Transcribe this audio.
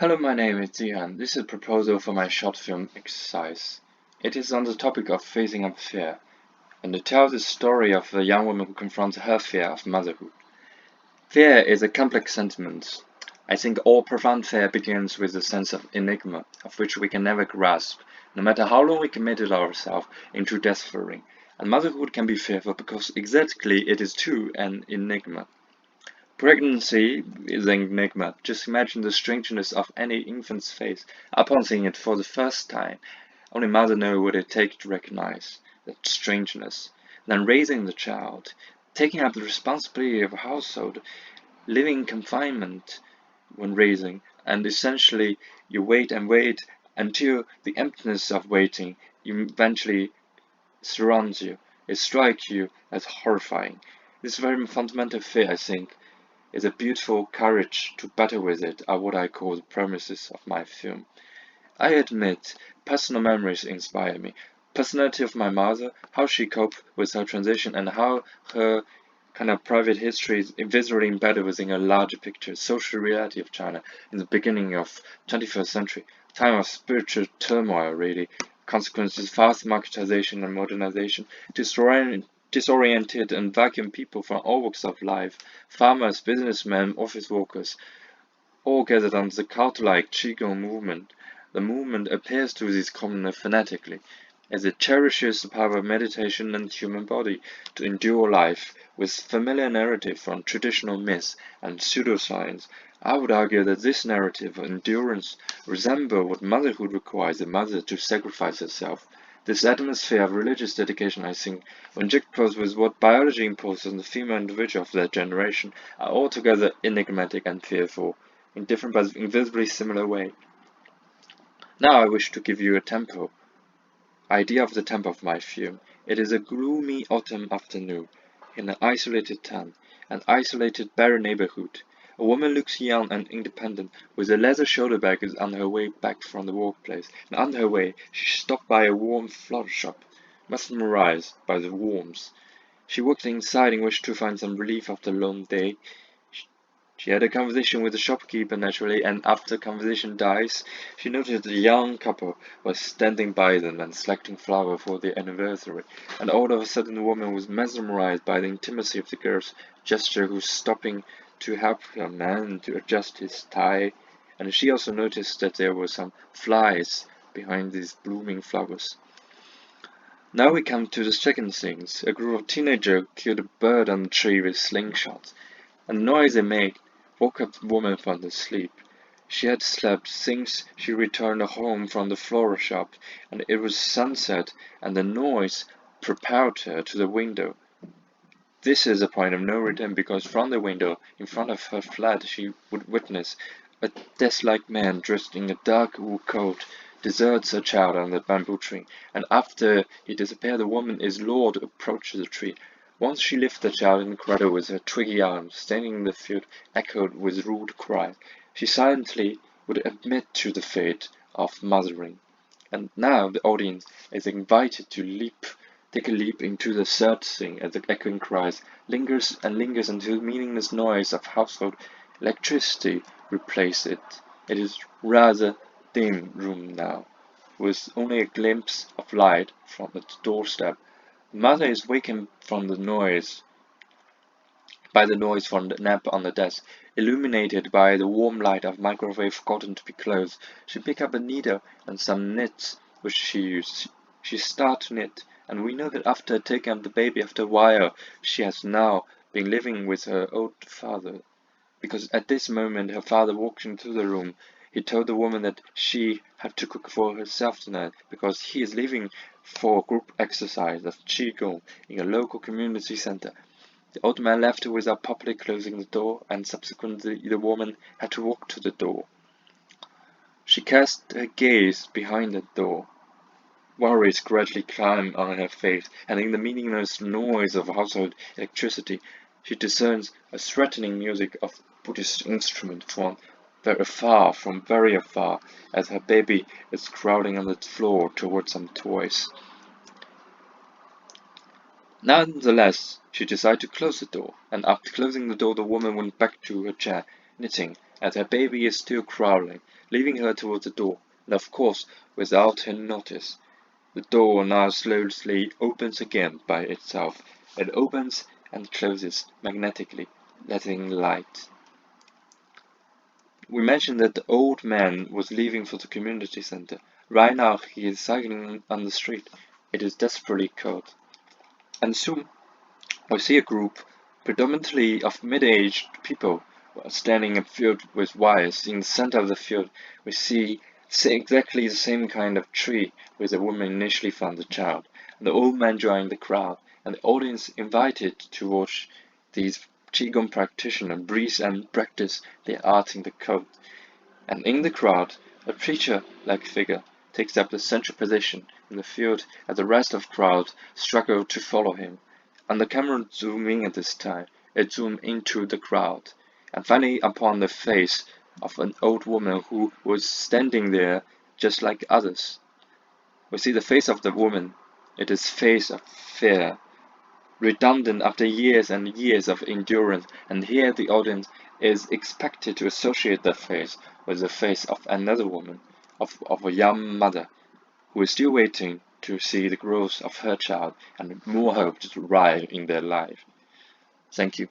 Hello, my name is Zihan. This is a proposal for my short film exercise. It is on the topic of facing up fear, and it tells the story of a young woman who confronts her fear of motherhood. Fear is a complex sentiment. I think all profound fear begins with a sense of enigma, of which we can never grasp, no matter how long we committed ourselves into deciphering. And motherhood can be fearful because exactly it is too an enigma. Pregnancy is an enigma. Just imagine the strangeness of any infant's face upon seeing it for the first time. Only mother knows what it takes to recognize that strangeness. Then raising the child, taking up the responsibility of a household, living in confinement when raising, and essentially you wait and wait until the emptiness of waiting eventually surrounds you. It strikes you as horrifying. This very fundamental fear, I think, is a beautiful courage to battle with it are what I call the premises of my film. I admit, personal memories inspire me. Personality of my mother, how she coped with her transition, and how her kind of private history is visually embedded within a larger picture, social reality of China in the beginning of 21st century, time of spiritual turmoil really, consequences fast marketization and modernization, disoriented and vacuum people from all walks of life, farmers, businessmen, office workers, all gathered under the cult-like Qigong movement. The movement appeals to these commoners fanatically, as it cherishes the power of meditation and human body to endure life with familiar narrative from traditional myths and pseudoscience. I would argue that this narrative of endurance resembles what motherhood requires a mother to sacrifice herself. This atmosphere of religious dedication, I think, when juxtaposed with what biology imposes on the female individual of that generation, are altogether enigmatic and fearful, in different but invisibly similar ways. Now I wish to give you a idea of the tempo of my film. It is a gloomy autumn afternoon in an isolated town, an isolated barren neighborhood. A woman looks young and independent, with a leather shoulder bag on her way back from the workplace, and on her way she stopped by a warm flower shop, mesmerized by the warmth. She walked inside and wished to find some relief after a long day. She had a conversation with the shopkeeper naturally, and after conversation dies, she noticed a young couple was standing by them and selecting flowers for their anniversary, and all of a sudden the woman was mesmerized by the intimacy of the girl's gesture who's stopping to help her man to adjust his tie, and she also noticed that there were some flies behind these blooming flowers. Now we come to the second scene. A group of teenagers killed a bird on the tree with slingshots, and the noise they made woke up the woman from the sleep. She had slept since she returned home from the flower shop, and it was sunset, and the noise propelled her to the window. This is a point of no return because from the window in front of her flat she would witness a death-like man dressed in a dark wool coat deserts a child on the bamboo tree, and after he disappears the woman is lured to approach the tree. Once she lifts the child in the cradle with her twiggy arms, standing in the field echoed with rude cries. She silently would admit to the fate of mothering. And now the audience is invited to take a leap into the third scene as the echoing cries lingers and lingers until the meaningless noise of household electricity replaces it. It is rather dim room now, with only a glimpse of light from the doorstep. The mother is wakened from the noise by the noise from the lamp on the desk. Illuminated by the warm light of microwave forgotten to be closed, she picks up a needle and some knits which she used. She starts to knit, and we know that after taking up the baby after a while, she has now been living with her old father. Because at this moment her father walked into the room. He told the woman that she had to cook for herself tonight because he is leaving for a group exercise of Qigong in a local community center. The old man left without properly closing the door, and subsequently the woman had to walk to the door. She cast her gaze behind the door. Worries gradually climbed on her face, and in the meaningless noise of household electricity, she discerns a threatening music of Buddhist instrument from very afar, as her baby is crawling on the floor towards some toys. Nonetheless, she decided to close the door, and after closing the door the woman went back to her chair, knitting, and her baby is still crawling, leading her towards the door, and of course, without her notice. The door now slowly opens again by itself. It opens and closes magnetically, letting light. We mentioned that the old man was leaving for the community center. Right now he is cycling on the street. It is desperately cold. And soon we see a group, predominantly of middle-aged people, standing in a field with wires. In the center of the field we see exactly the same kind of tree where the woman initially found the child, and the old man joined the crowd, and the audience invited to watch these Qigong practitioners breathe and practice their art in the cold. And in the crowd, a preacher-like figure takes up the central position in the field as the rest of the crowd struggle to follow him. And the camera zoomed in at this time. It zoomed into the crowd, and finally upon the face of an old woman who was standing there just like others. We see the face of the woman. It is face of fear, redundant after years and years of endurance, and here the audience is expected to associate that face with the face of another woman, of a young mother, who is still waiting to see the growth of her child and more hope to rise in their life. Thank you.